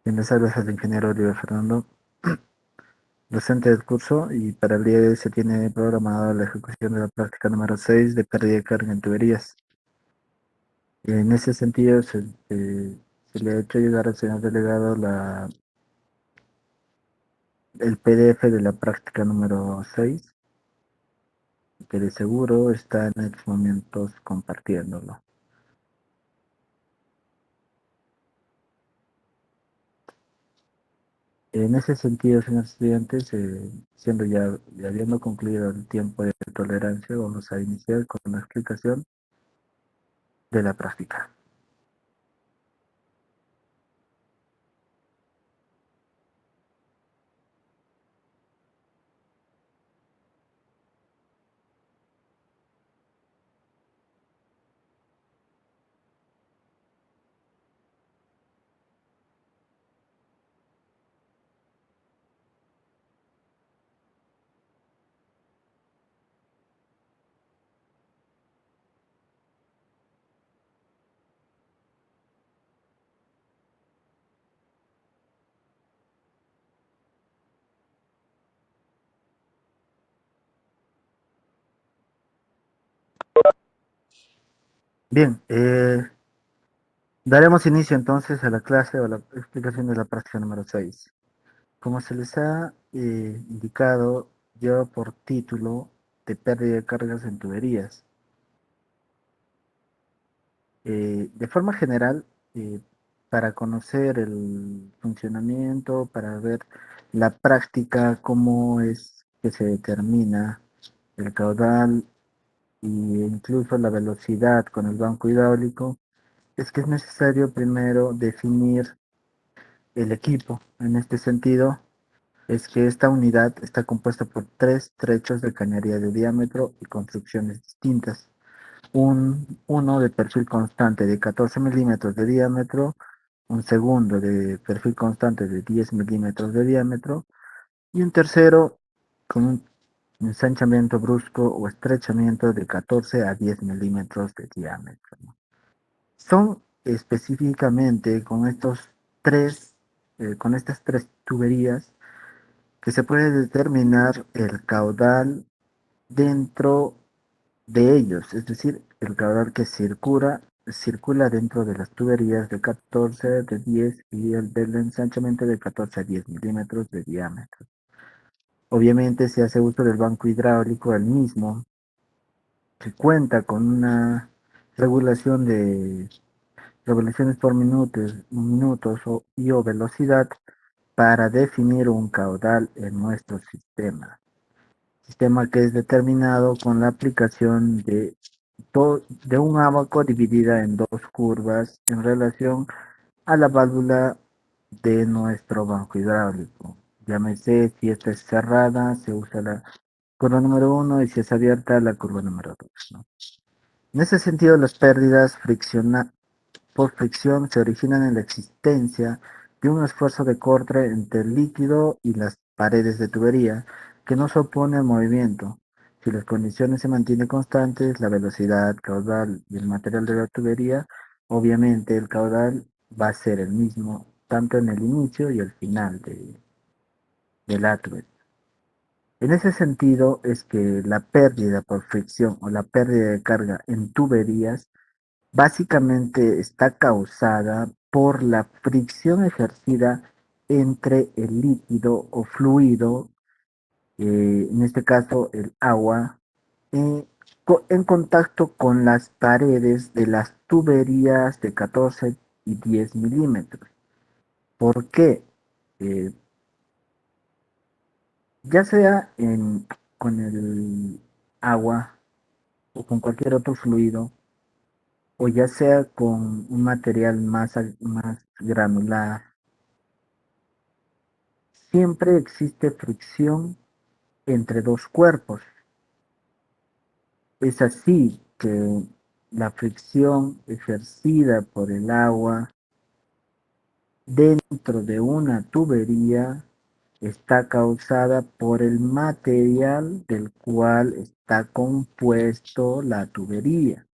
Buenas tardes al ingeniero Oliver Fernando, docente del curso, y para el día de hoy se tiene programada la ejecución de la práctica número 6 de pérdida de carga en tuberías. En ese sentido, se le ha hecho llegar al señor delegado el PDF de la práctica número 6, que de seguro está en estos momentos compartiéndolo. En ese sentido, señores estudiantes, siendo ya habiendo concluido el tiempo de tolerancia, vamos a iniciar con la explicación de la práctica. Bien, daremos inicio entonces a la clase o la explicación de la práctica número 6. Como se les ha indicado, lleva por título de pérdida de cargas en tuberías. De forma general, eh, para conocer el funcionamiento, para ver la práctica, cómo es que se determina el caudal e incluso la velocidad con el banco hidráulico, es que es necesario primero definir el equipo. En este sentido, es que esta unidad está compuesta por tres trechos de cañería de diámetro y construcciones distintas. Uno de perfil constante de 14 milímetros de diámetro, un segundo de perfil constante de 10 milímetros de diámetro y un tercero con un ensanchamiento brusco o estrechamiento de 14 a 10 milímetros de diámetro. Son específicamente con estas tres tuberías que se puede determinar el caudal dentro de ellos, es decir, el caudal que circula dentro de las tuberías de 14, de 10 y el del ensanchamiento de 14 a 10 milímetros de diámetro. Obviamente se hace uso del banco hidráulico, el mismo, que cuenta con una regulación de revoluciones por minutos o velocidad para definir un caudal en nuestro sistema. Sistema que es determinado con la aplicación de un abaco dividida en dos curvas en relación a la válvula de nuestro banco hidráulico. Llámese, si esta es cerrada, se usa la curva número uno, y si es abierta, la curva número 2, ¿no? En ese sentido, las pérdidas por fricción se originan en la existencia de un esfuerzo de corte entre el líquido y las paredes de tubería que no se opone al movimiento. Si las condiciones se mantienen constantes, la velocidad, caudal y el material de la tubería, obviamente el caudal va a ser el mismo tanto en el inicio y el final de la tubería. En ese sentido es que la pérdida por fricción o la pérdida de carga en tuberías básicamente está causada por la fricción ejercida entre el líquido o fluido, en este caso el agua, eh, en contacto con las paredes de las tuberías de 14 y 10 milímetros. ¿Por qué? Eh, ya sea con el agua o con cualquier otro fluido, o ya sea con un material más granular, siempre existe fricción entre dos cuerpos. Es así que la fricción ejercida por el agua dentro de una tubería está causada por el material del cual está compuesto la tubería.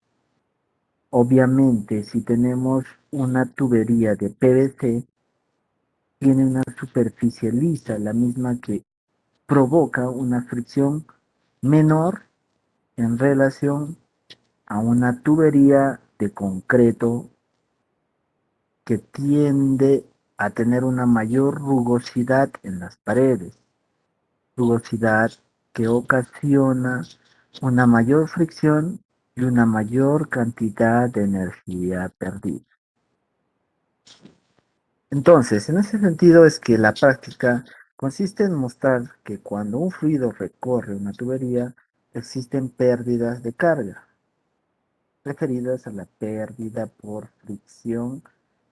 Obviamente, si tenemos una tubería de PVC, tiene una superficie lisa, la misma que provoca una fricción menor en relación a una tubería de concreto que tiende a tener una mayor rugosidad en las paredes, rugosidad que ocasiona una mayor fricción y una mayor cantidad de energía perdida. Entonces, en ese sentido es que la práctica consiste en mostrar que cuando un fluido recorre una tubería, existen pérdidas de carga, referidas a la pérdida por fricción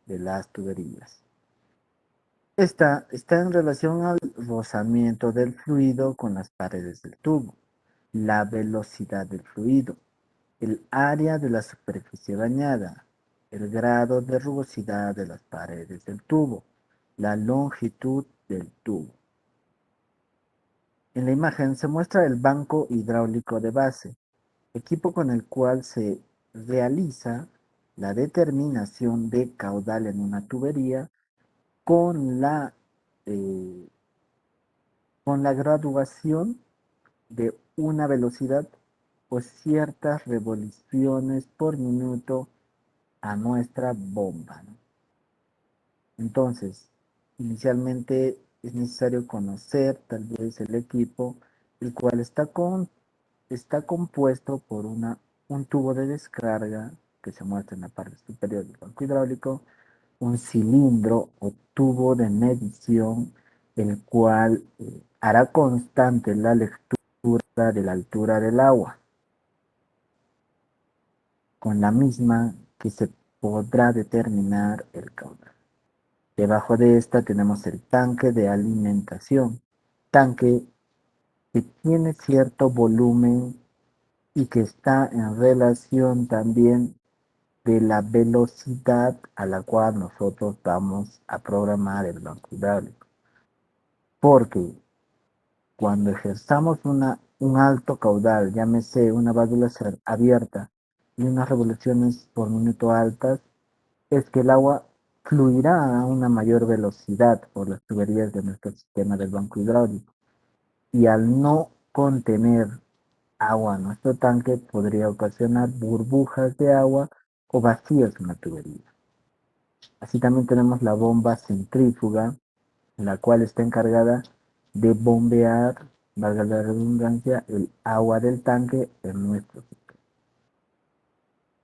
de las tuberías. Esta está en relación al rozamiento del fluido con las paredes del tubo, la velocidad del fluido, el área de la superficie dañada, el grado de rugosidad de las paredes del tubo, la longitud del tubo. En la imagen se muestra el banco hidráulico de base, equipo con el cual se realiza la determinación de caudal en una tubería con la, eh, con la graduación de una velocidad o ciertas revoluciones por minuto a nuestra bomba, ¿no? Entonces, inicialmente es necesario conocer tal vez el equipo, el cual está compuesto por un tubo de descarga que se muestra en la parte superior del banco hidráulico, un cilindro o tubo de medición, el cual hará constante la lectura de la altura del agua, con la misma que se podrá determinar el caudal. Debajo de esta tenemos el tanque de alimentación, tanque que tiene cierto volumen y que está en relación también de la velocidad a la cual nosotros vamos a programar el banco hidráulico. Porque cuando ejerzamos un alto caudal, llámese una válvula abierta y unas revoluciones por minuto altas, es que el agua fluirá a una mayor velocidad por las tuberías de nuestro sistema del banco hidráulico. Y al no contener agua en nuestro tanque, podría ocasionar burbujas de agua o vacíos en la tubería. Así también tenemos la bomba centrífuga, la cual está encargada de bombear, valga la redundancia, el agua del tanque en nuestro sistema.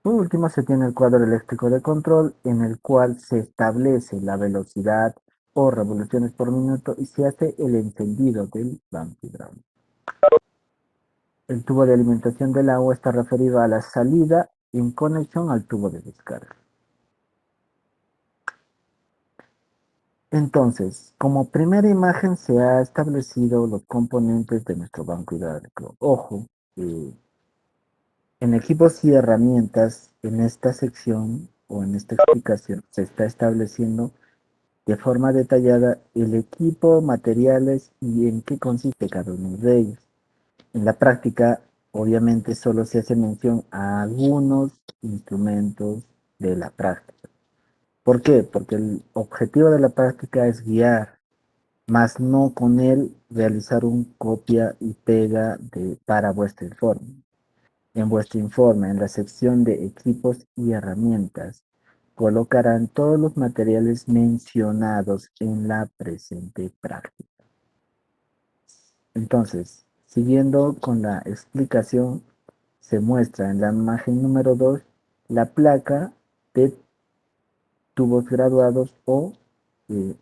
Por último, se tiene el cuadro eléctrico de control, en el cual se establece la velocidad o revoluciones por minuto y se hace el encendido del banco hidráulico. El tubo de alimentación del agua está referido a la salida en conexión al tubo de descarga. Entonces, como primera imagen se ha establecido los componentes de nuestro banco hidráulico. Ojo, en equipos y herramientas, en esta sección o en esta explicación se está estableciendo de forma detallada el equipo, materiales y en qué consiste cada uno de ellos. En la práctica, obviamente, solo se hace mención a algunos instrumentos de la práctica. ¿Por qué? Porque el objetivo de la práctica es guiar, más no con él realizar un copia y pega para vuestro informe. En vuestro informe, en la sección de equipos y herramientas, colocarán todos los materiales mencionados en la presente práctica. Entonces, siguiendo con la explicación, se muestra en la imagen número 2 la placa de tubos graduados o eh,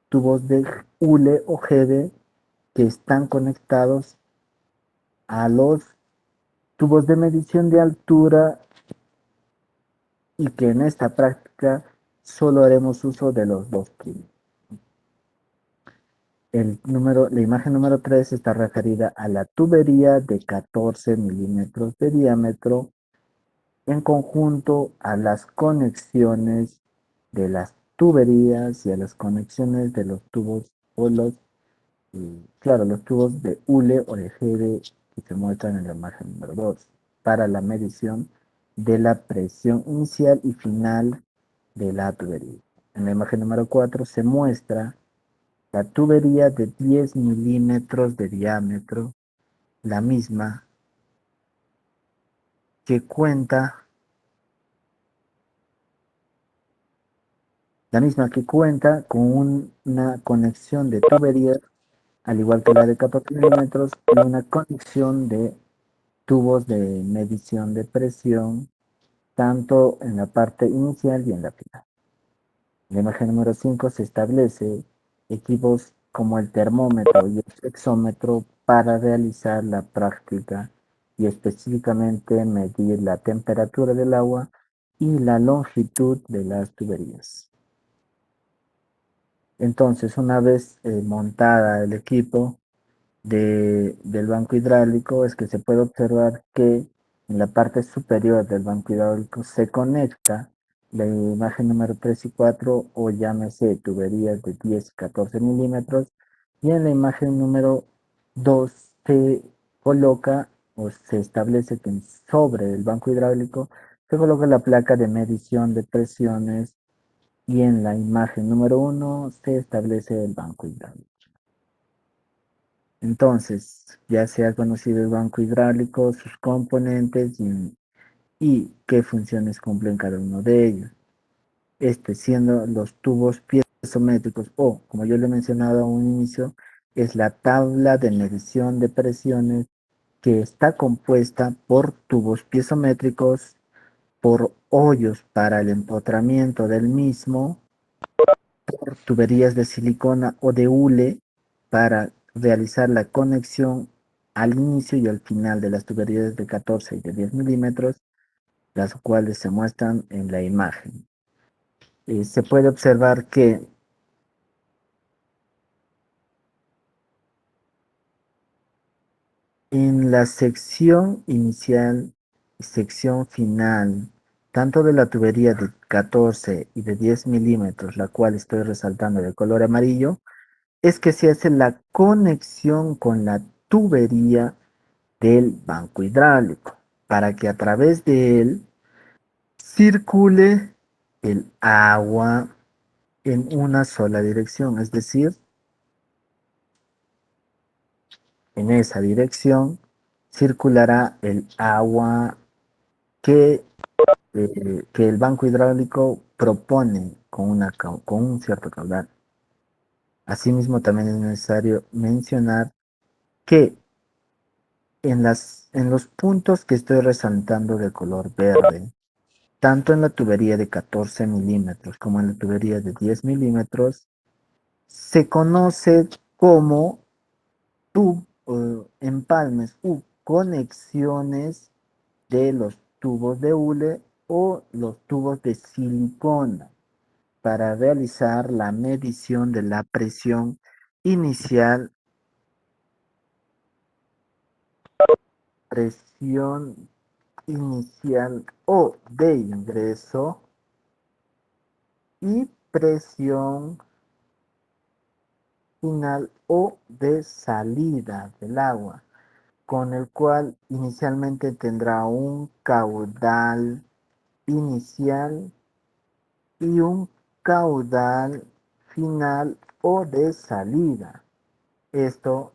tubos de hule o jede que están conectados a los tubos de medición de altura y que en esta práctica solo haremos uso de los dos primeros. La imagen número 3 está referida a la tubería de 14 milímetros de diámetro en conjunto a las conexiones de las tuberías y a las conexiones de los tubos o los tubos de hule o de jede que se muestran en la imagen número 2 para la medición de la presión inicial y final de la tubería. En la imagen número 4 se muestra la tubería de 10 milímetros de diámetro, la misma que cuenta, la misma que cuenta con una conexión de tuberías, al igual que la de 14 milímetros, y una conexión de tubos de medición de presión, tanto en la parte inicial y en la final. En la imagen número 5 se establece equipos como el termómetro y el flexómetro para realizar la práctica y específicamente medir la temperatura del agua y la longitud de las tuberías. Entonces, una vez montada el equipo, del banco hidráulico es que se puede observar que en la parte superior del banco hidráulico se conecta la imagen número 3 y 4 o llámese tuberías de 10 y 14 milímetros y en la imagen número 2 se coloca o se establece que sobre el banco hidráulico se coloca la placa de medición de presiones y en la imagen número 1 se establece el banco hidráulico. Entonces, ya se ha conocido el banco hidráulico, sus componentes y qué funciones cumplen cada uno de ellos. Este siendo los tubos piezométricos o, como yo le he mencionado a un inicio, es la tabla de medición de presiones que está compuesta por tubos piezométricos, por hoyos para el empotramiento del mismo, por tuberías de silicona o de hule para realizar la conexión al inicio y al final de las tuberías de 14 y de 10 milímetros, las cuales se muestran en la imagen. Se puede observar que en la sección inicial y sección final, tanto de la tubería de 14 y de 10 milímetros, la cual estoy resaltando de color amarillo, es que se hace la conexión con la tubería del banco hidráulico para que a través de él circule el agua en una sola dirección, es decir, en esa dirección circulará el agua que, que el banco hidráulico propone con un cierto caudal. Asimismo, también es necesario mencionar que en los puntos que estoy resaltando de color verde, tanto en la tubería de 14 milímetros como en la tubería de 10 milímetros, se conoce como empalmes u conexiones de los tubos de hule o los tubos de silicona para realizar la medición de la presión inicial o de ingreso y presión final o de salida del agua, con el cual inicialmente tendrá un caudal inicial y un caudal final o de salida. Esto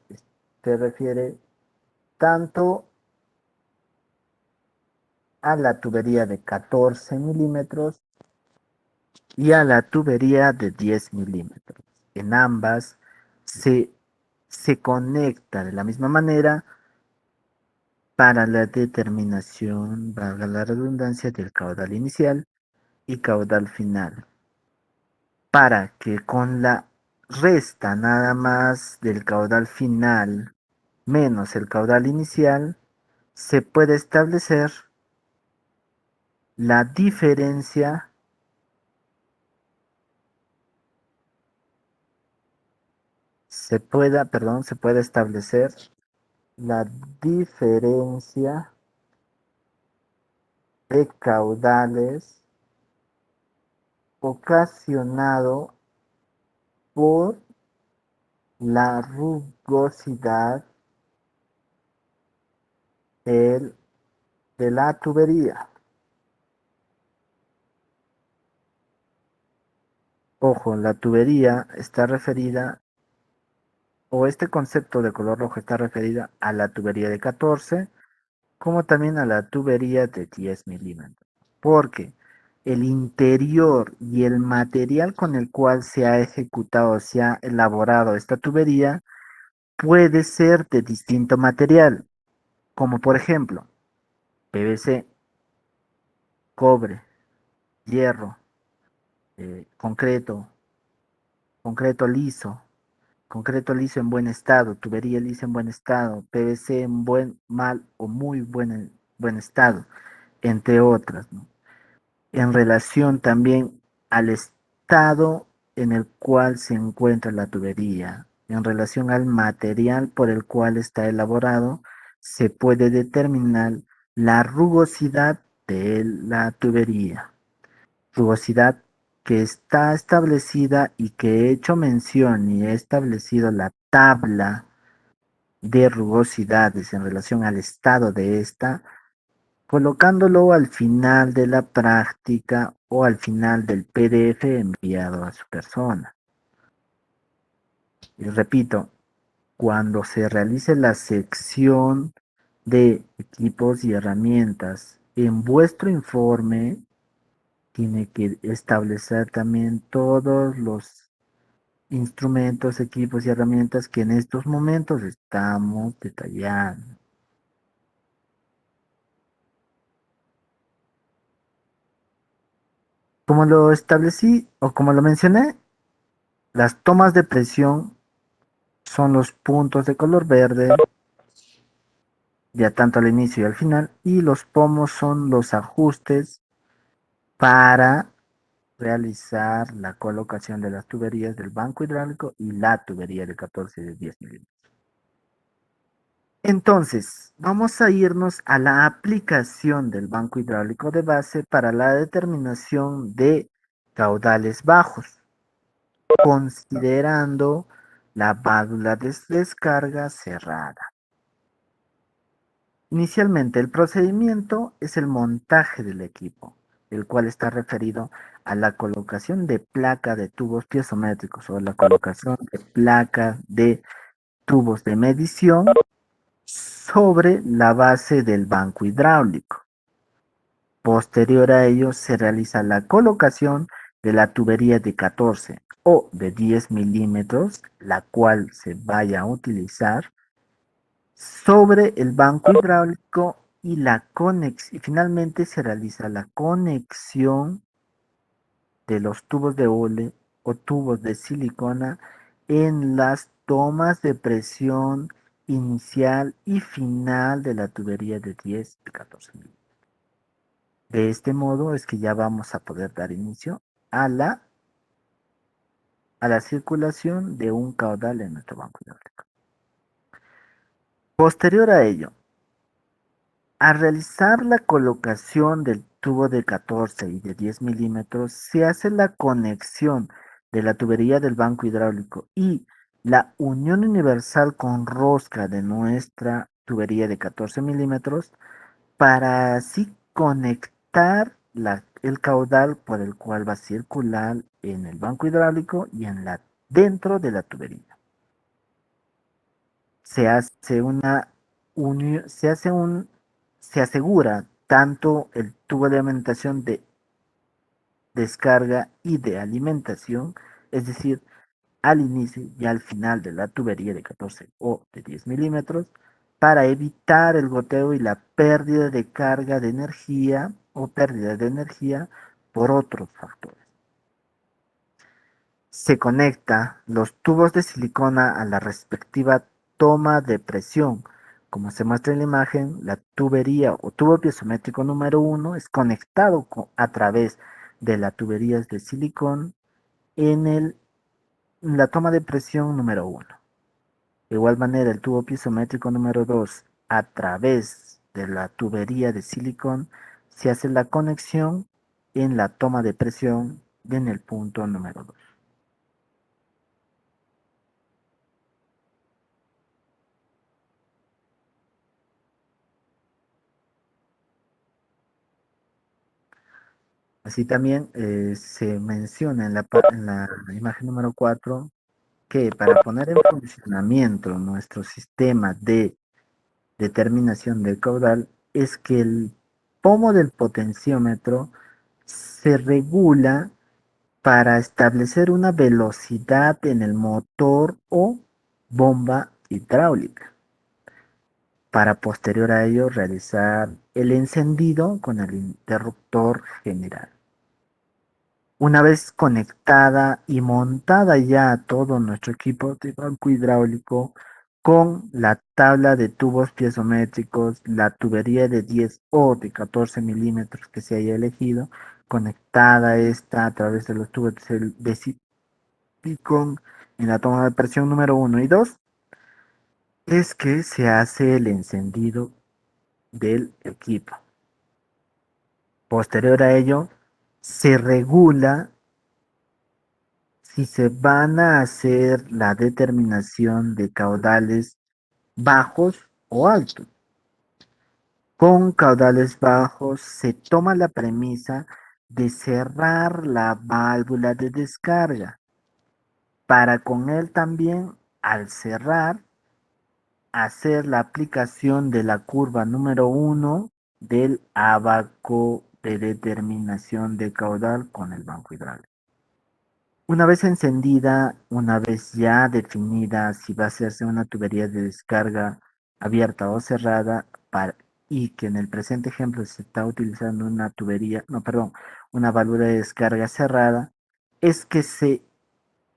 se refiere tanto a la tubería de 14 milímetros y a la tubería de 10 milímetros. En ambas se, se conecta de la misma manera para la determinación, valga la redundancia, del caudal inicial y caudal final, para que con la resta nada más del caudal final menos el caudal inicial se puede establecer la diferencia, se puede establecer la diferencia de caudales ocasionado por la rugosidad del- de la tubería. Ojo, la tubería está referida, o este concepto de color rojo está referida a la tubería de 14, como también a la tubería de 10 milímetros. Porque el interior y el material con el cual se ha ejecutado, se ha elaborado esta tubería, puede ser de distinto material, como por ejemplo PVC, cobre, hierro, concreto, concreto liso, concreto liso en buen estado, tubería lisa en buen estado, PVC en buen, mal o muy buen estado, entre otras, ¿no? En relación también al estado en el cual se encuentra la tubería, en relación al material por el cual está elaborado, se puede determinar la rugosidad de la tubería. Rugosidad que está establecida y que he hecho mención y he establecido la tabla de rugosidades en relación al estado de esta, colocándolo al final de la práctica o al final del PDF enviado a su persona. Y repito, cuando se realice la sección de equipos y herramientas en vuestro informe, tiene que establecer también todos los instrumentos, equipos y herramientas que en estos momentos estamos detallando. Como lo establecí o como lo mencioné, las tomas de presión son los puntos de color verde, ya tanto al inicio y al final, y los pomos son los ajustes para realizar la colocación de las tuberías del banco hidráulico y la tubería de 14 de 10 milímetros. Entonces, vamos a irnos a la aplicación del banco hidráulico de base para la determinación de caudales bajos, considerando la válvula de descarga cerrada. Inicialmente, el procedimiento es el montaje del equipo, el cual está referido a la colocación de placa de tubos piezométricos o la colocación de placa de tubos de medición sobre la base del banco hidráulico. Posterior a ello se realiza la colocación de la tubería de 14 o de 10 milímetros, la cual se vaya a utilizar sobre el banco hidráulico y la conexión. Y finalmente se realiza la conexión de los tubos de hule o tubos de silicona en las tomas de presión inicial y final de la tubería de 10 y 14 milímetros. De este modo es que ya vamos a poder dar inicio a la circulación de un caudal en nuestro banco hidráulico. Posterior a ello, al realizar la colocación del tubo de 14 y de 10 milímetros, se hace la conexión de la tubería del banco hidráulico y la unión universal con rosca de nuestra tubería de 14 milímetros para así conectar el caudal por el cual va a circular en el banco hidráulico y dentro de la tubería. Se hace una unión, se asegura tanto el tubo de alimentación de descarga y de alimentación, es decir, al inicio y al final de la tubería de 14 o de 10 milímetros, para evitar el goteo y la pérdida de carga de energía o pérdida de energía por otros factores. Se conecta los tubos de silicona a la respectiva toma de presión. Como se muestra en la imagen, la tubería o tubo piezométrico número 1 es conectado a través de la tubería de silicón en la toma de presión número 1. De igual manera, el tubo piezométrico número 2 a través de la tubería de silicón se hace la conexión en la toma de presión en el punto número 2. Así también se menciona en la imagen número 4 que para poner en funcionamiento nuestro sistema de determinación del caudal es que el pomo del potenciómetro se regula para establecer una velocidad en el motor o bomba hidráulica, para posterior a ello realizar el encendido con el interruptor general. Una vez conectada y montada ya todo nuestro equipo de banco hidráulico con la tabla de tubos piezométricos, la tubería de 10 o de 14 milímetros que se haya elegido, conectada esta a través de los tubos de silicón en la toma de presión número uno y 2, es que se hace el encendido del equipo. Posterior a ello, se regula si se van a hacer la determinación de caudales bajos o altos. Con caudales bajos se toma la premisa de cerrar la válvula de descarga para con él también, al cerrar, hacer la aplicación de la curva número uno del abaco de determinación de caudal con el banco hidráulico. Una vez encendida, una vez ya definida si va a hacerse una tubería de descarga abierta o cerrada, y que en el presente ejemplo se está utilizando una tubería, no, perdón, una válvula de descarga cerrada, es que se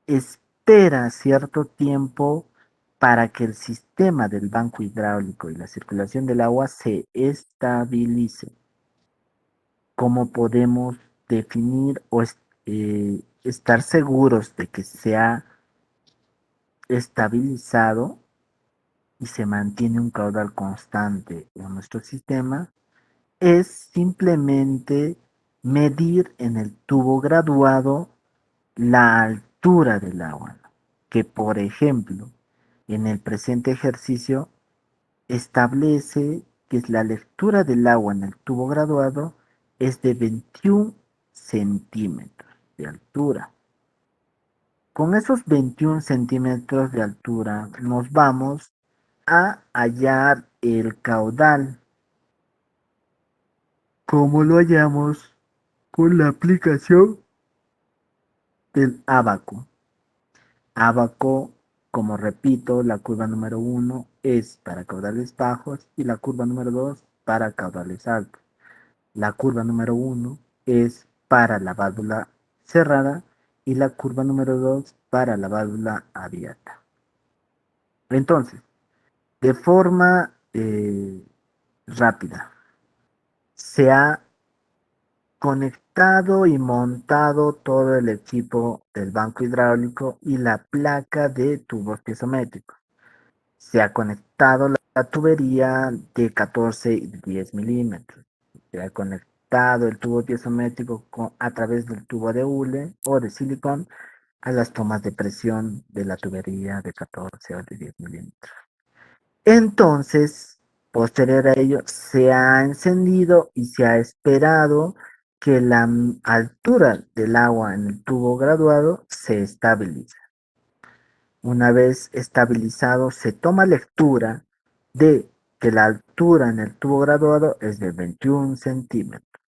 espera cierto tiempo para que el sistema del banco hidráulico y la circulación del agua se estabilice. ¿Cómo podemos definir o estar seguros de que se ha estabilizado y se mantiene un caudal constante en nuestro sistema? Es simplemente medir en el tubo graduado la altura del agua, que por ejemplo, en el presente ejercicio establece que la lectura del agua en el tubo graduado es de 21 centímetros de altura. Con esos 21 centímetros de altura nos vamos a hallar el caudal. ¿Cómo lo hallamos? Con la aplicación del ábaco. Ábaco, como repito, la curva número uno es para caudales bajos y la curva número 2 para caudales altos. La curva número uno es para la válvula cerrada y la curva número 2 para la válvula abierta. Entonces, de forma rápida, se ha conectado y montado todo el equipo del banco hidráulico y la placa de tubos piezométricos. Se ha conectado la tubería de 14 y 10 milímetros. Se ha conectado el tubo piezométrico a través del tubo de hule o de silicón a las tomas de presión de la tubería de 14 o de 10 milímetros. Entonces, posterior a ello, se ha encendido y se ha esperado que la altura del agua en el tubo graduado se estabilice. Una vez estabilizado, se toma lectura de que la altura en el tubo graduado es de 21 centímetros.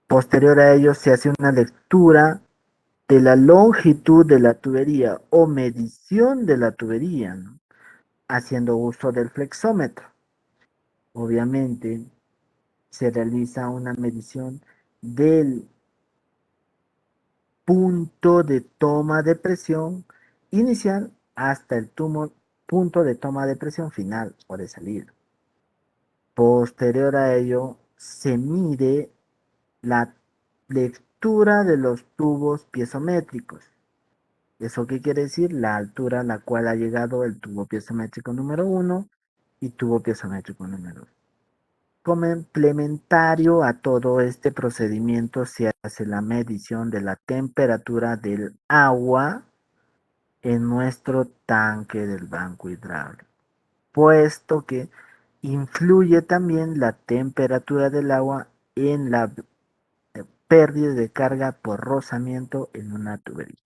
Posterior a ello, se hace una lectura de la longitud de la tubería o medición de la tubería, ¿no? Haciendo uso del flexómetro. Obviamente, se realiza una medición del punto de toma de presión inicial hasta el punto de toma de presión final o de salida. Posterior a ello, se mide la lectura de los tubos piezométricos. ¿Eso qué quiere decir? La altura a la cual ha llegado el tubo piezométrico número uno y tubo piezométrico número 2. Complementario a todo este procedimiento se hace la medición de la temperatura del agua en nuestro tanque del banco hidráulico, puesto que influye también la temperatura del agua en la pérdida de carga por rozamiento en una tubería.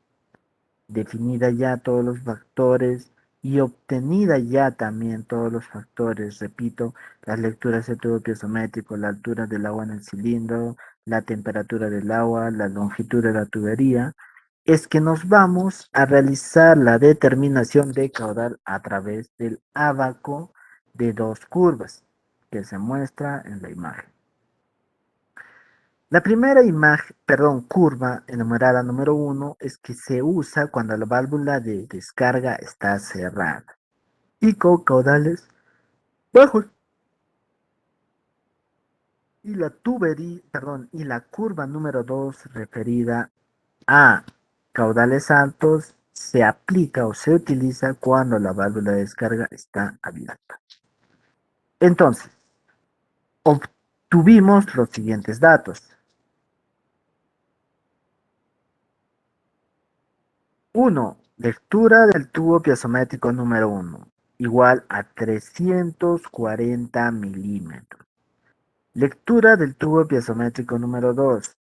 Definida ya todos los factores y obtenida ya también todos los factores, repito, las lecturas de tubo piezométrico, la altura del agua en el cilindro, la temperatura del agua, la longitud de la tubería, es que nos vamos a realizar la determinación de caudal a través del ábaco de dos curvas que se muestra en la imagen. La primera imagen, perdón, curva enumerada número uno es que se usa cuando la válvula de descarga está cerrada y con caudales bajos. Y la tubería, perdón, y la curva número 2 referida a caudales altos se aplica o se utiliza cuando la válvula de descarga está abierta. Entonces, obtuvimos los siguientes datos. 1. Lectura del tubo piezométrico número 1, igual a 340 milímetros. Lectura del tubo piezométrico número 2,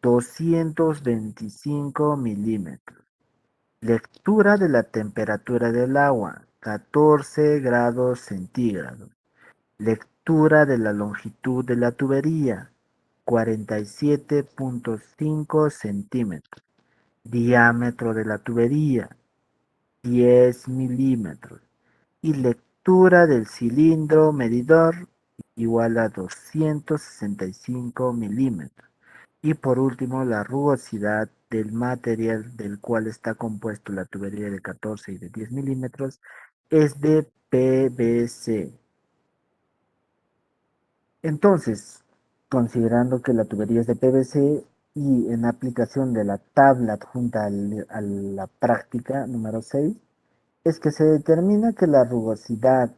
225 milímetros. Lectura de la temperatura del agua, 14 grados centígrados. Lectura de la longitud de la tubería, 47.5 centímetros. Diámetro de la tubería, 10 milímetros. Y lectura del cilindro medidor igual a 265 milímetros. Y por último, la rugosidad del material del cual está compuesto la tubería de 14 y de 10 milímetros es de PVC. Entonces, considerando que la tubería es de PVC y en aplicación de la tabla adjunta a la práctica número 6, es que se determina que la rugosidad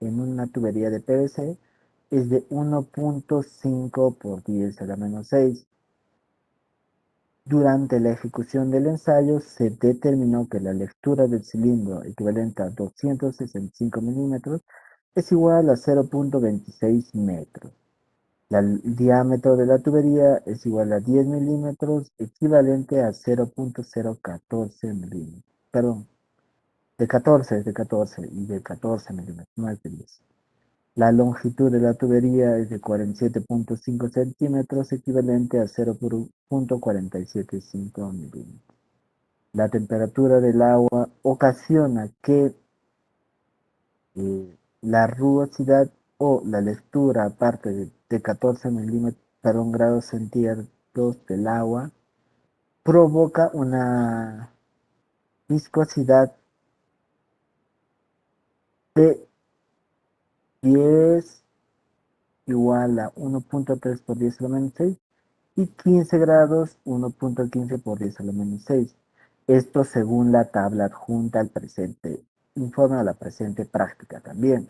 en una tubería de PVC es de 1.5 por 10 a la menos 6. Durante la ejecución del ensayo se determinó que la lectura del cilindro equivalente a 265 milímetros es igual a 0.26 metros. El diámetro de la tubería es igual a 10 milímetros, equivalente a 0.014 milímetros. Perdón, de 14 y de 14 milímetros, no es de 10. La longitud de la tubería es de 47.5 centímetros, equivalente a 0.475 milímetros. La temperatura del agua ocasiona que la rugosidad o la lectura, aparte de 14 milímetros, perdón, grados centígrados del agua, provoca una viscosidad de 10 igual a 1.3 por 10 a la menos 6 y 15 grados 1.15 por 10 a la menos 6. Esto según la tabla adjunta al presente informe a la presente práctica también.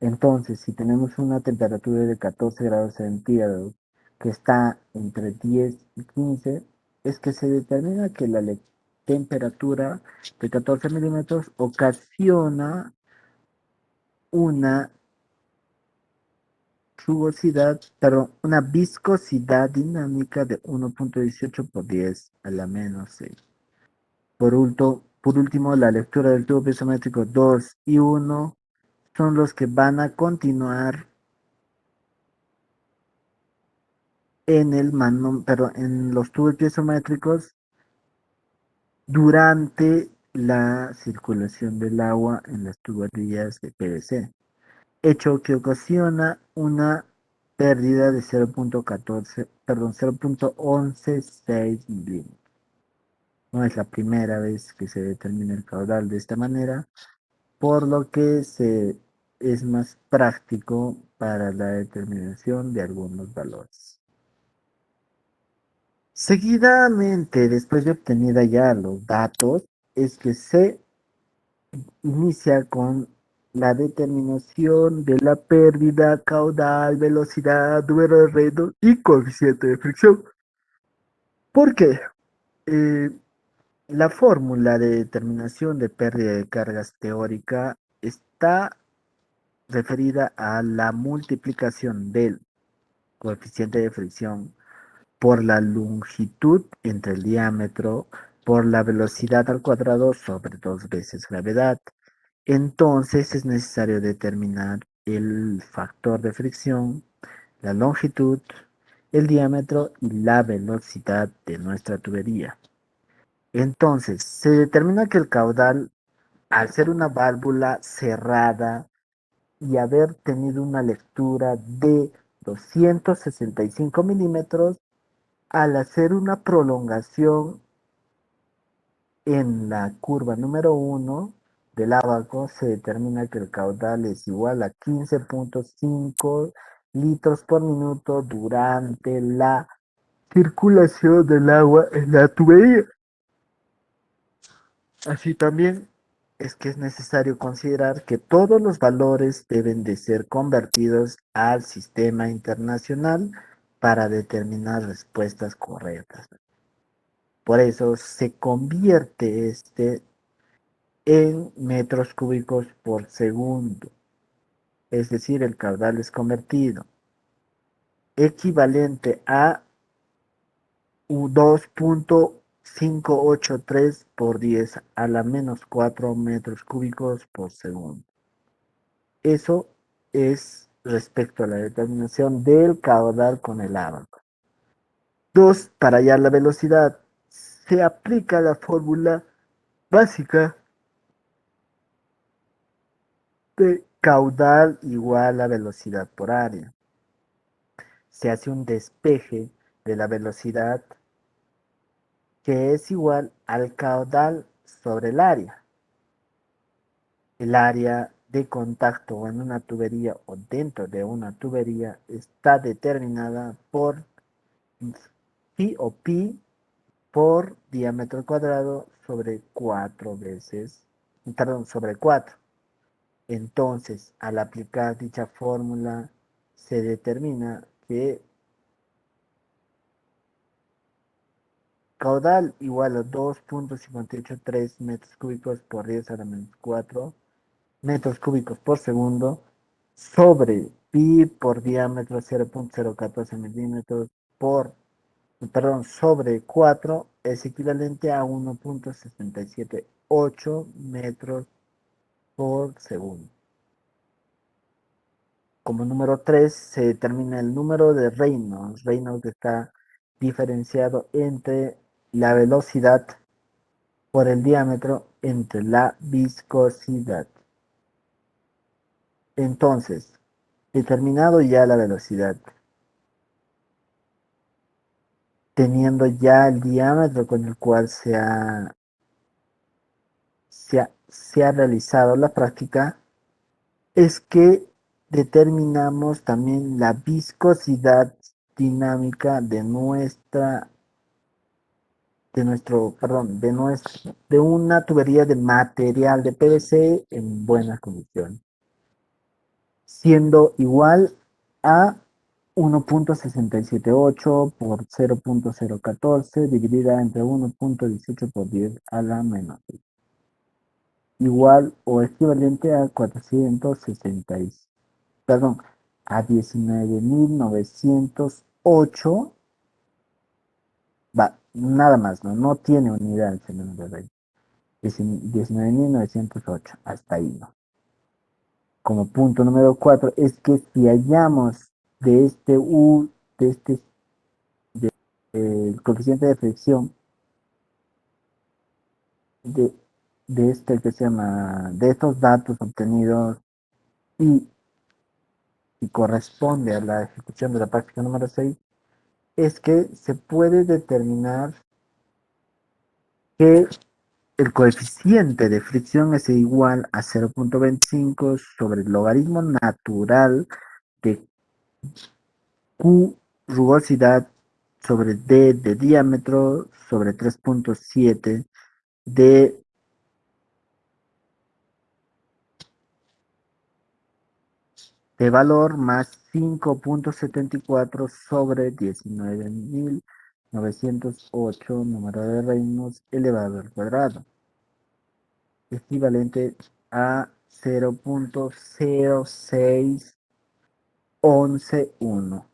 Entonces, si tenemos una temperatura de 14 grados centígrados que está entre 10 y 15, es que se determina que la temperatura de 14 milímetros ocasiona una una viscosidad dinámica de 1.18 por 10 a la menos 6. Por último, la lectura del tubo piezométrico 2 y 1 son los que van a continuar en los tubos piezométricos durante la circulación del agua en las tuberías de PVC, hecho que ocasiona una pérdida de 0.14, perdón, 0.116 milímetros. No es la primera vez que se determina el caudal de esta manera, por lo que es más práctico para la determinación de algunos valores. Seguidamente, después de obtenida ya los datos, es que se inicia con la determinación de la pérdida, caudal, velocidad, número de redo y coeficiente de fricción. ¿Por qué? Eh, la fórmula de determinación de pérdida de cargas teórica está referida a la multiplicación del coeficiente de fricción por la longitud entre el diámetro por la velocidad al cuadrado sobre 2 veces gravedad. Entonces es necesario determinar el factor de fricción, la longitud, el diámetro y la velocidad de nuestra tubería. Entonces, se determina que el caudal, al ser una válvula cerrada y haber tenido una lectura de 265 milímetros, al hacer una prolongación en la curva número 1 del abaco, se determina que el caudal es igual a 15.5 litros por minuto durante la circulación del agua en la tubería. Así también es que es necesario considerar que todos los valores deben de ser convertidos al sistema internacional para determinar respuestas correctas. Por eso se convierte en metros cúbicos por segundo, es decir, el caudal es convertido, equivalente a 2.583 por 10 a la menos 4 metros cúbicos por segundo. Eso es respecto a la determinación del caudal con el abaco. 2. Para hallar la velocidad, se aplica la fórmula básica de caudal igual a velocidad por área. Se hace un despeje de la velocidad que es igual al caudal sobre el área. El área de contacto en una tubería o dentro de una tubería está determinada por phi o pi por diámetro cuadrado sobre 4 veces, perdón, sobre 4. Entonces, al aplicar dicha fórmula, se determina que caudal igual a 2.583 metros cúbicos por 10 a la menos 4 metros cúbicos por segundo sobre pi por diámetro 0.014 milímetros por, perdón, sobre 4 es equivalente a 1.678 metros por segundo. Como número 3 se determina el número de Reynolds. Reynolds está diferenciado entre la velocidad por el diámetro entre la viscosidad. Entonces, determinado ya la velocidad, teniendo ya el diámetro con el cual se ha realizado la práctica, es que determinamos también la viscosidad dinámica de una tubería de material de PVC en buenas condiciones, siendo igual a 1.678 por 0.014 dividida entre 1.18 por 10 a la menos 6, igual o equivalente a 460, perdón, a 19.908, va, nada más, no tiene unidad el número de 19.908, hasta ahí, ¿no? Como punto número 4 es que si hallamos de este U, de este el coeficiente de fricción, de, de este que se llama, de estos datos obtenidos y, y corresponde a la ejecución de la práctica número 6, es que se puede determinar que el coeficiente de fricción es igual a 0.25 sobre el logaritmo natural de Q rugosidad sobre D de diámetro sobre 3.7 de valor más 5.74 sobre 19.908 número de reinos elevado al cuadrado, equivalente a 0.06111.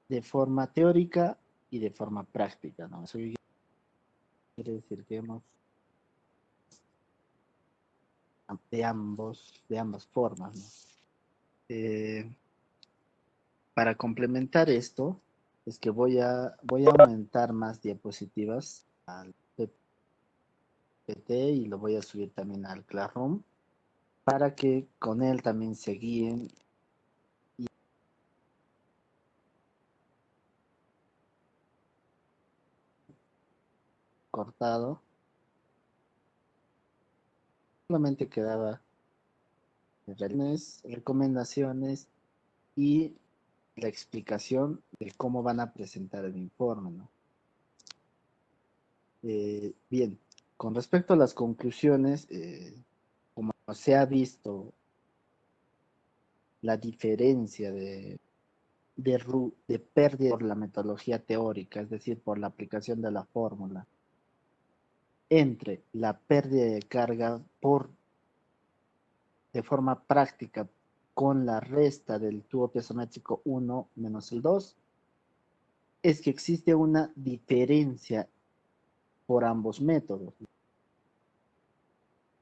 de forma teórica y de forma práctica, ¿no? Eso quiere decir que hemos de ambas formas, ¿no? Para complementar esto, es que voy a aumentar más diapositivas al PPT y lo voy a subir también al Classroom para que con él también se guíen y cortado. Solamente quedaba recomendaciones y la explicación de cómo van a presentar el informe, ¿no? Bien, con respecto a las conclusiones, como se ha visto la diferencia de pérdida por la metodología teórica, es decir, por la aplicación de la fórmula, entre la pérdida de carga de forma práctica con la resta del tubo piezométrico 1 menos el 2, es que existe una diferencia por ambos métodos,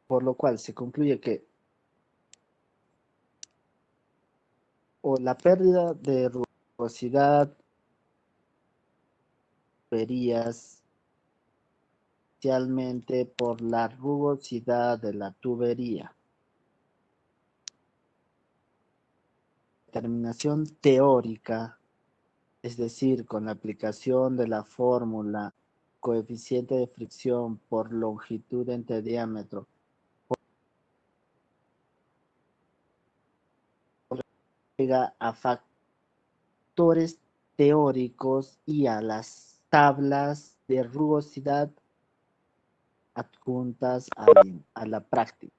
por lo cual se concluye que o la pérdida de rugosidad tuberías, especialmente por la rugosidad de la tubería. Determinación teórica, es decir, con la aplicación de la fórmula coeficiente de fricción por longitud entre diámetro, llega a factores teóricos y a las tablas de rugosidad adjuntas a la práctica.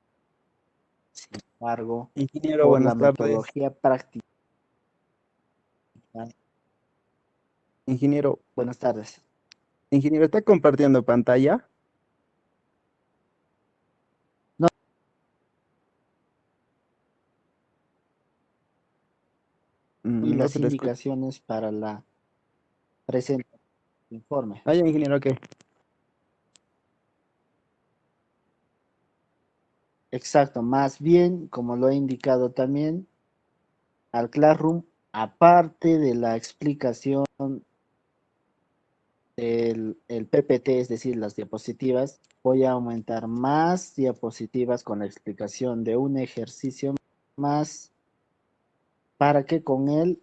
Sin embargo, Ingeniero, por la buenas tardes. metodología práctica. Ingeniero, Buenas tardes. ingeniero, ¿está compartiendo pantalla? No, y No las se le escucha. indicaciones para la presente informe. Ah, ya, ingeniero, ¿qué? Exacto, más bien, como lo he indicado también, al Classroom, aparte de la explicación del el PPT, es decir, las diapositivas, voy a aumentar más diapositivas con la explicación de un ejercicio más para que con él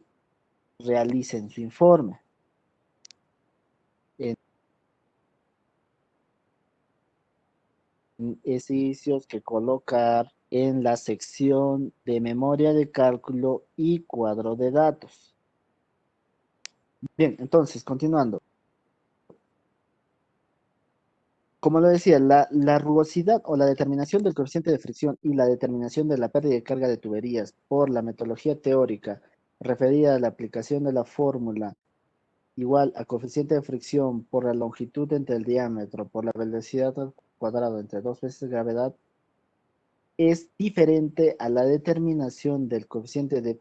realicen su informe. En ejercicios que colocar en la sección de memoria de cálculo y cuadro de datos. Bien, entonces, continuando. Como lo decía, la rugosidad o la determinación del coeficiente de fricción y la determinación de la pérdida de carga de tuberías por la metodología teórica referida a la aplicación de la fórmula igual a coeficiente de fricción por la longitud entre el diámetro por la velocidad al cuadrado entre dos veces gravedad es diferente a la determinación del coeficiente de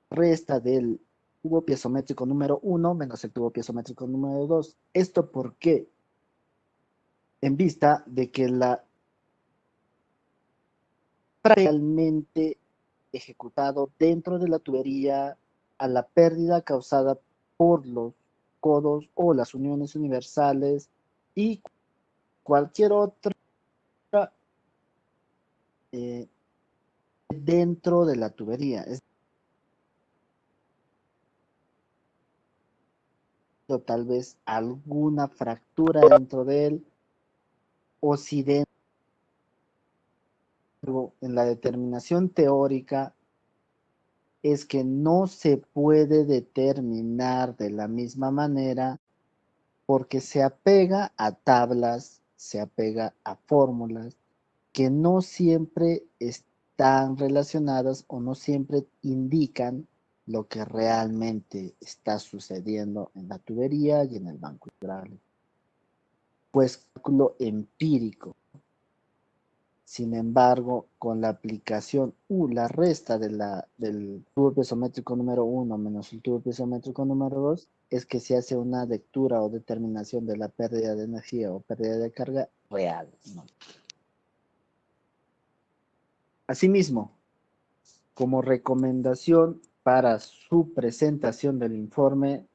resta del tubo piezométrico número 1 menos el tubo piezométrico número 2. ¿Esto por qué? En vista de que la realmente ejecutado dentro de la tubería a la pérdida causada por los codos o las uniones universales y cualquier otra eh, dentro de la tubería. Es tal vez alguna fractura dentro de él o si dentro en la determinación teórica es que no se puede determinar de la misma manera porque se apega a tablas, se apega a fórmulas que no siempre están relacionadas o no siempre indican lo que realmente está sucediendo en la tubería y en el banco hidráulico. Pues cálculo empírico. Sin embargo, con la aplicación la resta del tubo piezométrico número 1 menos el tubo piezométrico número 2 es que se hace una lectura o determinación de la pérdida de energía o pérdida de carga real, ¿no? Asimismo, como recomendación para su presentación del informe,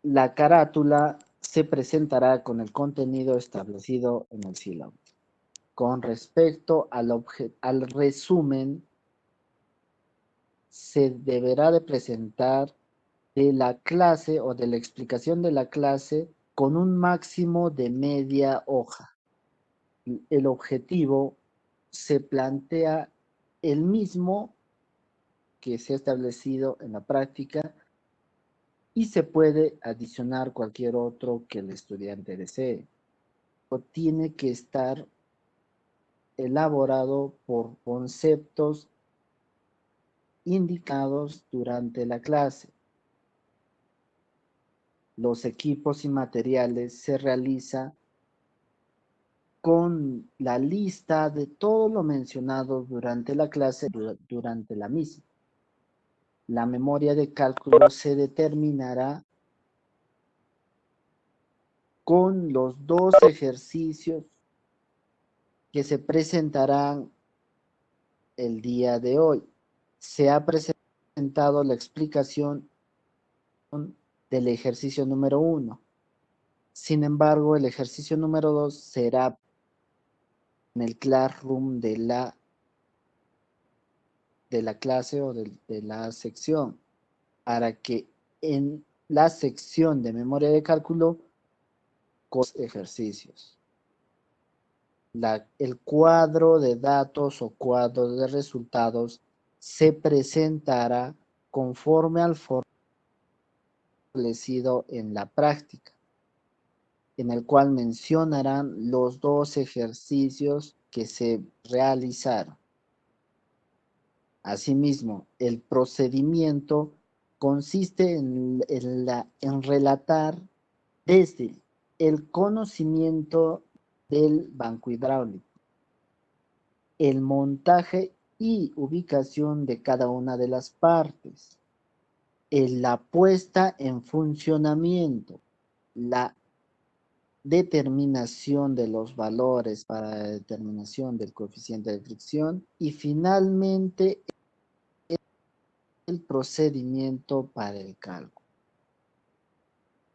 la carátula se presentará con el contenido establecido en el sílabo. Con respecto al resumen, se deberá de presentar de la clase o de la explicación de la clase con un máximo de media hoja. El objetivo se plantea el mismo que se ha establecido en la práctica y se puede adicionar cualquier otro que el estudiante desee. Tiene que estar elaborado por conceptos indicados durante la clase. Los equipos y materiales se realiza con la lista de todo lo mencionado durante la clase, durante la misma. La memoria de cálculo se determinará con los dos ejercicios que se presentarán el día de hoy. Se ha presentado la explicación del ejercicio número 1. Sin embargo, el ejercicio número 2 será en el classroom de la clase o de la sección, para que en la sección de memoria de cálculo con ejercicios. El cuadro de datos o cuadro de resultados se presentará conforme al establecido en la práctica, en el cual mencionarán los dos ejercicios que se realizaron. Asimismo, el procedimiento consiste en relatar desde el conocimiento del banco hidráulico, el montaje y ubicación de cada una de las partes, la puesta en funcionamiento, la determinación de los valores para la determinación del coeficiente de fricción y finalmente el procedimiento para el cálculo.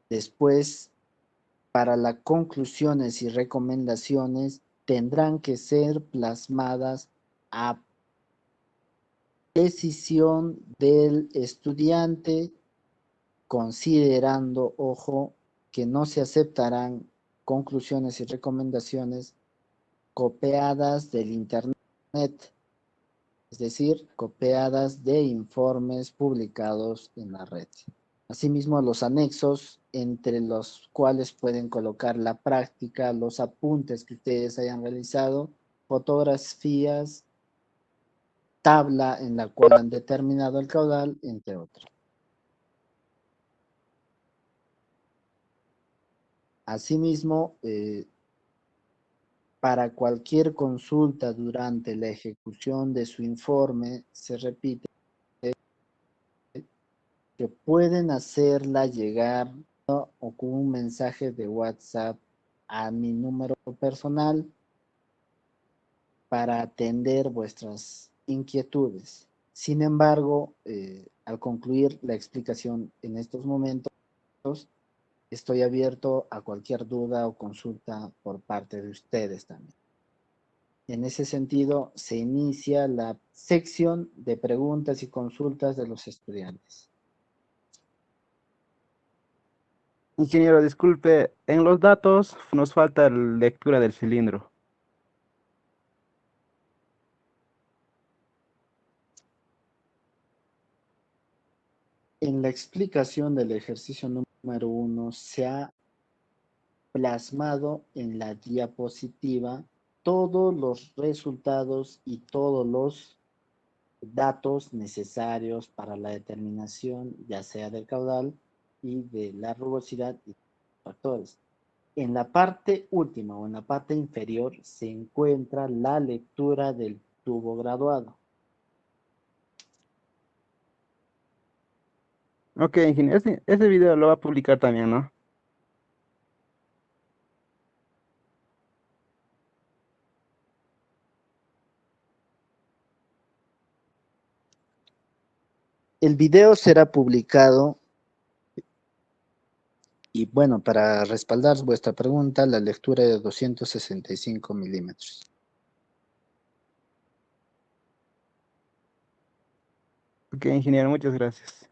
Después, para las conclusiones y recomendaciones tendrán que ser plasmadas a decisión del estudiante, considerando, ojo, que no se aceptarán conclusiones y recomendaciones copiadas del Internet, es decir, copiadas de informes publicados en la red. Asimismo, los anexos, entre los cuales pueden colocar la práctica, los apuntes que ustedes hayan realizado, fotografías, tabla en la cual han determinado el caudal, entre otros. Asimismo, para cualquier consulta durante la ejecución de su informe, se repite que pueden hacerla llegar o con un mensaje de WhatsApp a mi número personal para atender vuestras inquietudes. Sin embargo, al concluir la explicación en estos momentos, estoy abierto a cualquier duda o consulta por parte de ustedes también. En ese sentido, se inicia la sección de preguntas y consultas de los estudiantes. Ingeniero, disculpe, en los datos nos falta la lectura del cilindro. En la explicación del ejercicio número 1 se ha plasmado en la diapositiva todos los resultados y todos los datos necesarios para la determinación ya sea del caudal y de la rugosidad y factores. En la parte última o en la parte inferior se encuentra la lectura del tubo graduado. Ok, ingeniero, ese video lo va a publicar también, ¿no? El video será publicado y bueno, para respaldar vuestra pregunta, la lectura de 265 milímetros. Ok, ingeniero, muchas gracias.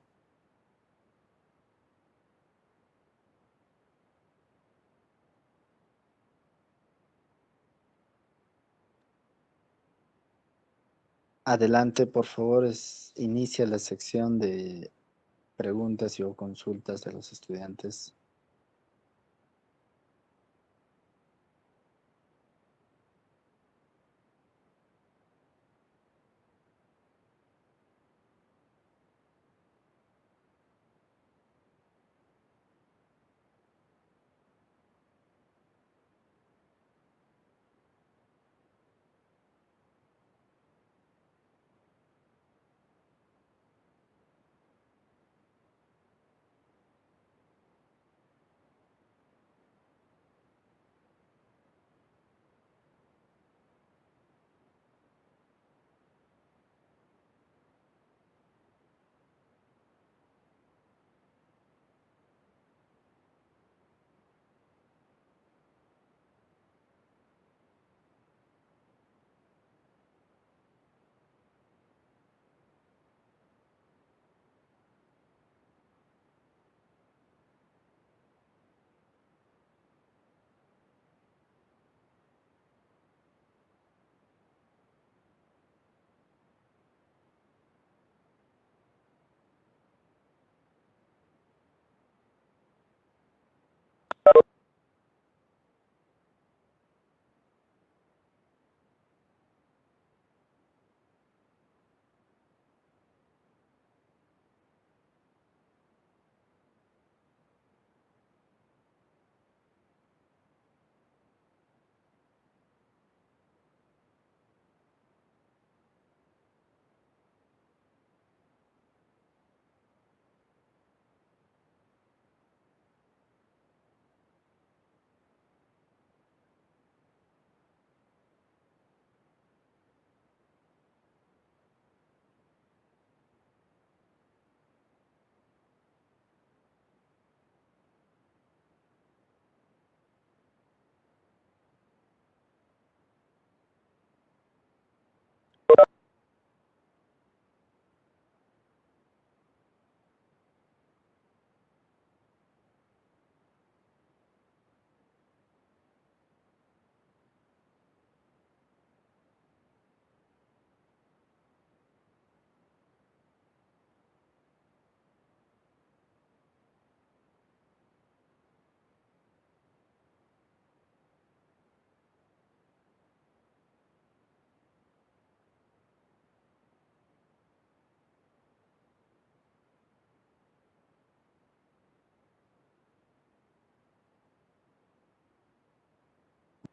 Adelante, por favor, inicia la sección de preguntas y o consultas de los estudiantes.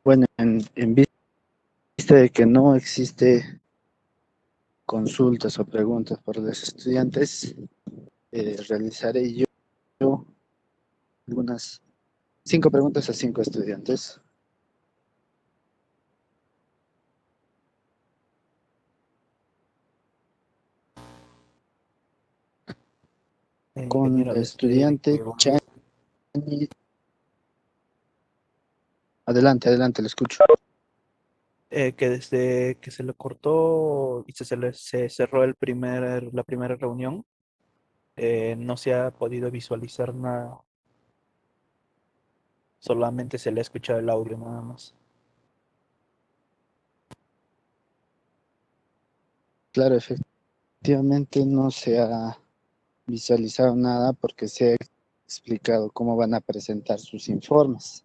Bueno, en vista de que no existe consultas o preguntas por los estudiantes, realizaré yo algunas 5 preguntas a 5 estudiantes. Con Ingeniero, el estudiante Chani. Adelante, adelante, le escucho. que desde que se le cortó y se cerró la primera reunión, no se ha podido visualizar nada, solamente se le ha escuchado el audio nada más. Claro, efectivamente no se ha visualizado nada porque se ha explicado cómo van a presentar sus informes.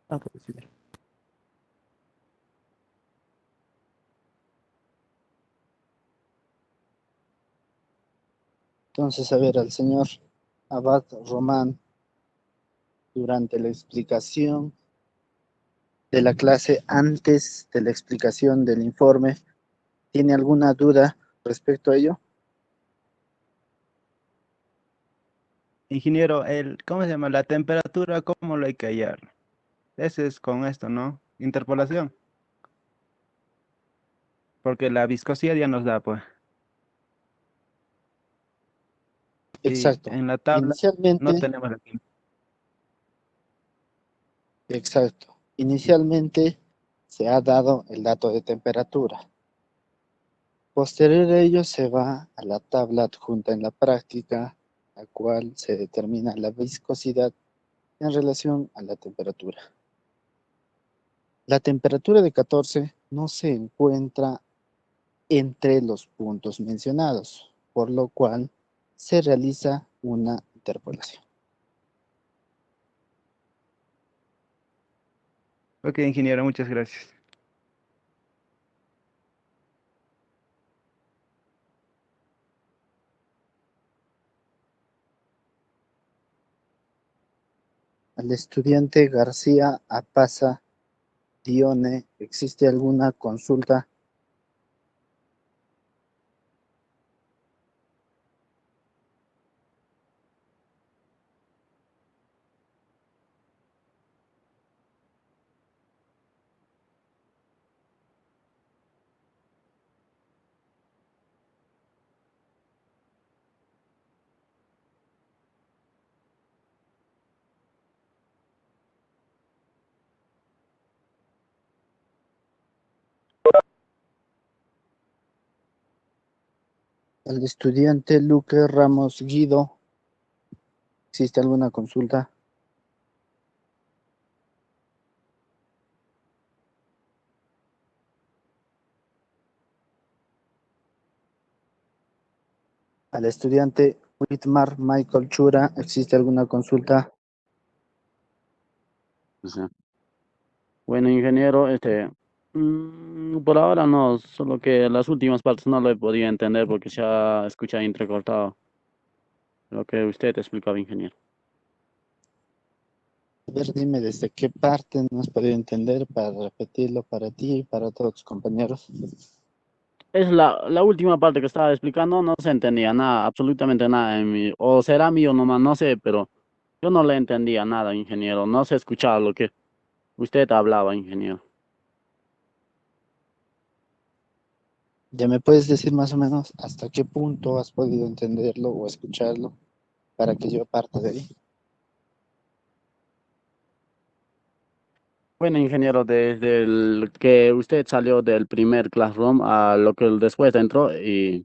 Ah, pues sí, bien. Entonces, a ver, al señor Abad Román durante la explicación de la clase antes de la explicación del informe. ¿Tiene alguna duda respecto a ello? Ingeniero, ¿cómo se llama? La temperatura, ¿cómo lo hay que hallar? Ese es con esto, ¿no? Interpolación. Porque la viscosidad ya nos da, pues. Y Exacto. en la tabla no Inicialmente, tenemos la exacto. Inicialmente se ha dado el dato de temperatura. Posterior a ello se va a la tabla adjunta en la práctica, la cual se determina la viscosidad en relación a la temperatura. La temperatura de 14 no se encuentra entre los puntos mencionados, por lo cual se realiza una interpolación. Ok, ingeniero, muchas gracias. Al estudiante García Apaza Dione, ¿existe alguna consulta? Al estudiante Luque Ramos Guido, ¿existe alguna consulta? Al estudiante Whitmar Michael Chura, ¿existe alguna consulta? Sí. Bueno, ingeniero, por ahora no, solo que las últimas partes no lo he podido entender porque se ha escuchado entrecortado lo que usted explicaba, ingeniero. A ver, dime desde qué parte no has podido entender para repetirlo para ti y para todos tus compañeros. Es la última parte que estaba explicando, no se entendía nada, absolutamente nada o será mío nomás, no sé, pero yo no le entendía nada, ingeniero, no se escuchaba lo que usted hablaba, ingeniero. ¿Ya me puedes decir más o menos hasta qué punto has podido entenderlo o escucharlo para que yo parte de ahí? Bueno, ingeniero, desde el que usted salió del primer classroom a lo que después entró y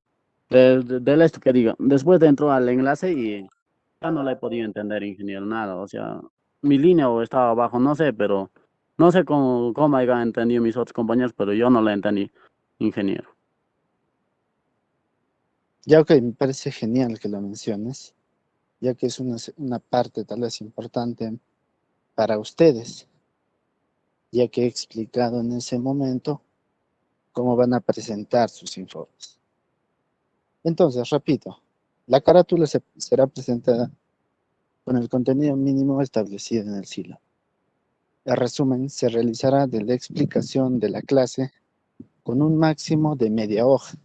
del esto que diga, después entró al enlace y ya no le he podido entender, ingeniero, nada. O sea, mi línea o estaba abajo, no sé, pero no sé cómo hayan entendido mis otros compañeros, pero yo no la entendí, ingeniero. Ya, ok, me parece genial que lo menciones, ya que es una parte tal vez importante para ustedes, ya que he explicado en ese momento cómo van a presentar sus informes. Entonces, repito, la carátula será presentada con el contenido mínimo establecido en el silo. El resumen se realizará de la explicación de la clase con un máximo de media hoja.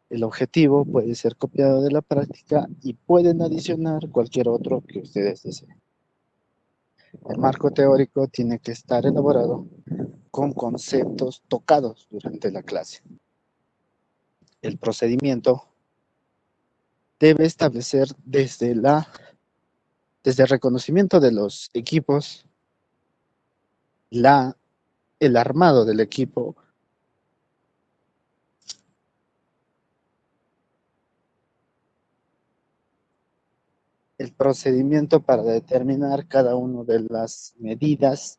El objetivo puede ser copiado de la práctica y pueden adicionar cualquier otro que ustedes deseen. El marco teórico tiene que estar elaborado con conceptos tocados durante la clase. El procedimiento debe establecer desde el reconocimiento de los equipos, el armado del equipo, el procedimiento para determinar cada una de las medidas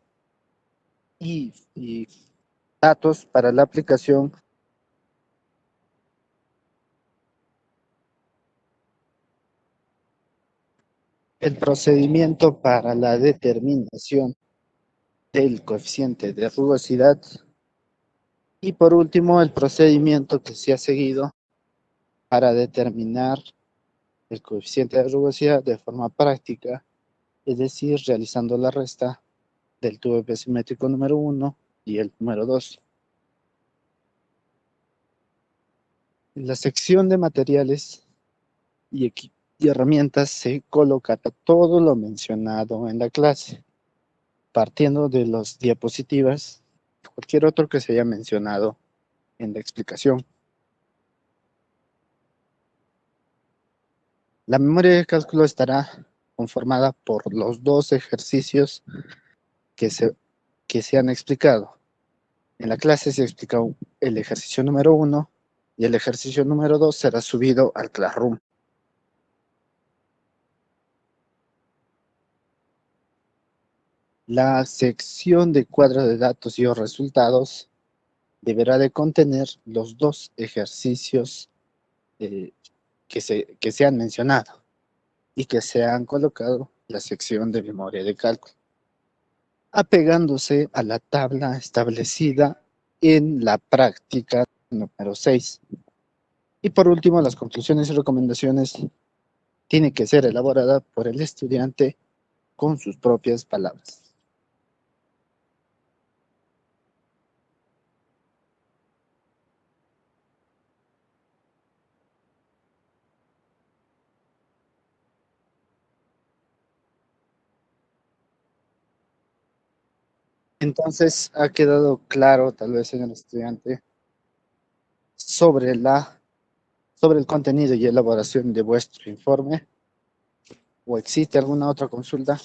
y datos para la aplicación, el procedimiento para la determinación del coeficiente de rugosidad y por último el procedimiento que se ha seguido para determinar el coeficiente de rugosidad de forma práctica, es decir, realizando la resta del tubo episimétrico número 1 y el número 2. En la sección de materiales y herramientas se coloca todo lo mencionado en la clase, partiendo de las diapositivas, cualquier otro que se haya mencionado en la explicación. La memoria de cálculo estará conformada por los dos ejercicios que se han explicado. En la clase se explica el ejercicio número 1 y el ejercicio número 2 será subido al Classroom. La sección de cuadro de datos y resultados deberá de contener los dos ejercicios que se han mencionado y que se han colocado en la sección de memoria de cálculo, apegándose a la tabla establecida en la práctica número 6. Y por último, las conclusiones y recomendaciones tienen que ser elaboradas por el estudiante con sus propias palabras. Entonces, ha quedado claro, tal vez, señor estudiante, sobre el contenido y elaboración de vuestro informe. ¿O existe alguna otra consulta?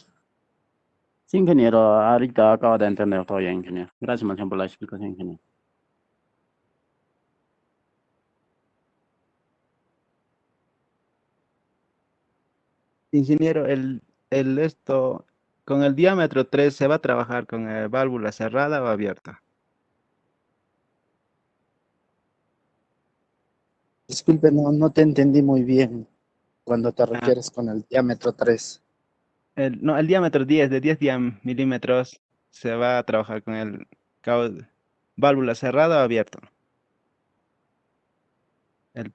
Sí, ingeniero, ahorita acabo de entender todo ya, ingeniero. Gracias más bien por la explicación, ingeniero. Ingeniero, con el diámetro 3 se va a trabajar con válvula cerrada o abierta. Disculpe, no te entendí muy bien cuando te Ah, refieres con el diámetro 3. no, el diámetro 10, de 10 milímetros, se va a trabajar con el válvula cerrada o abierta. El-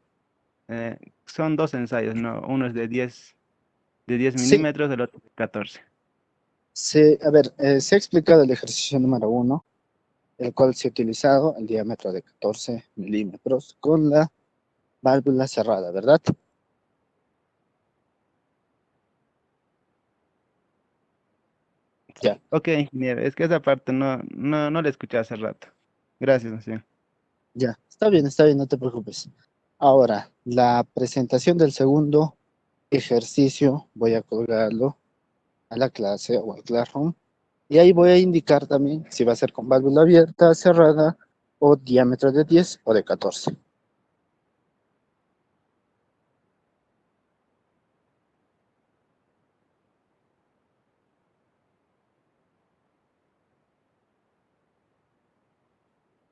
eh, Son dos ensayos, ¿no? Uno es de 10 Sí, milímetros, el otro de 14. a ver, se ha explicado el ejercicio número 1, el cual se ha utilizado el diámetro de 14 milímetros con la válvula cerrada, ¿verdad? Ya, Ok, ingeniero, es que esa parte no la escuché hace rato. Gracias, señor. ya, está bien, no te preocupes. Ahora, la presentación del segundo ejercicio, voy a colgarlo a la clase o al Classroom, y ahí voy a indicar también si va a ser con válvula abierta, cerrada, o diámetro de 10 o de 14.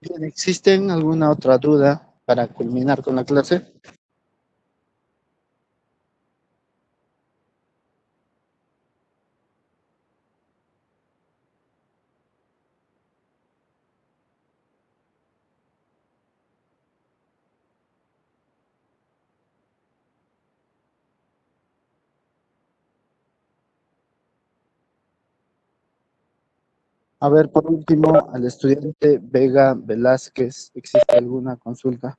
Bien, ¿existen alguna otra duda para culminar con la clase? A ver, por último, al estudiante Vega Velázquez, ¿existe alguna consulta?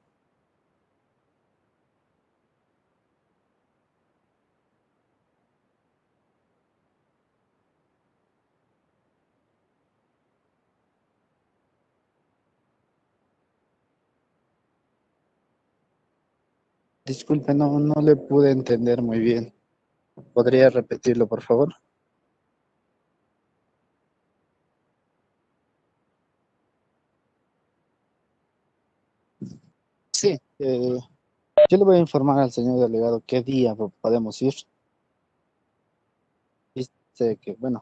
Disculpe, no le pude entender muy bien. ¿Podría repetirlo, por favor? Sí, yo le voy a informar al señor delegado qué día podemos ir. Dice que, bueno,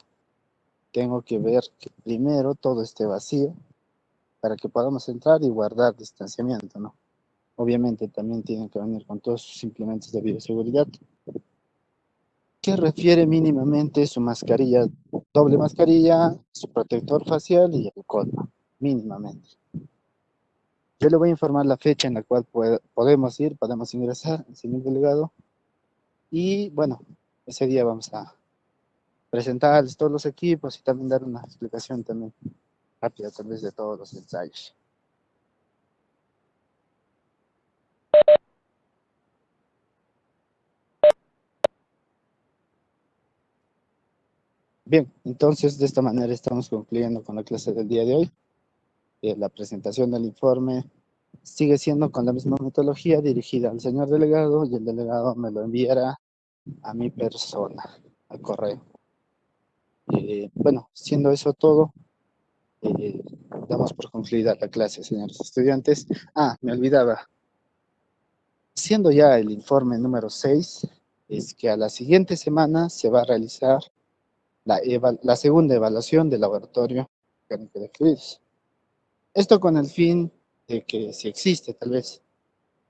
tengo que ver que primero todo esté vacío para que podamos entrar y guardar distanciamiento, ¿no? Obviamente también tienen que venir con todos sus implementos de bioseguridad, que refiere mínimamente su mascarilla, doble mascarilla, su protector facial y alcohol, ¿no? Mínimamente. Yo le voy a informar la fecha en la cual podemos ir, podemos ingresar, señor delegado, Y bueno, ese día vamos a presentarles todos los equipos y también dar una explicación también rápida tal vez de todos los ensayos. Bien, entonces de esta manera estamos concluyendo con la clase del día de hoy. La presentación del informe sigue siendo con la misma metodología dirigida al señor delegado y el delegado me lo enviará a mi persona, al correo. Bueno, siendo eso todo, damos por concluida la clase, señores estudiantes. Me olvidaba, siendo ya el informe número 6, es que a la siguiente semana se va a realizar la segunda evaluación del laboratorio mecánico de fluidos. Esto con el fin de que si existe tal vez,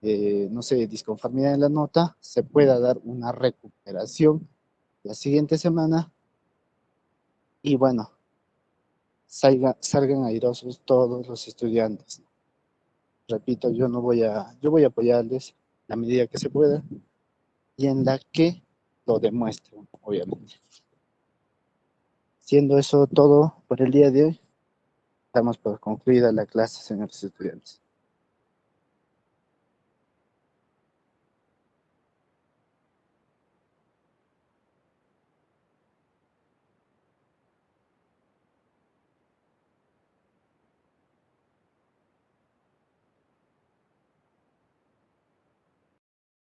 no sé, disconformidad en la nota, se pueda dar una recuperación la siguiente semana y bueno, salgan airosos todos los estudiantes. Repito, yo voy a apoyarles la medida que se pueda y en la que lo demuestren, obviamente. Siendo eso todo por el día de hoy, damos por concluida la clase, señores estudiantes.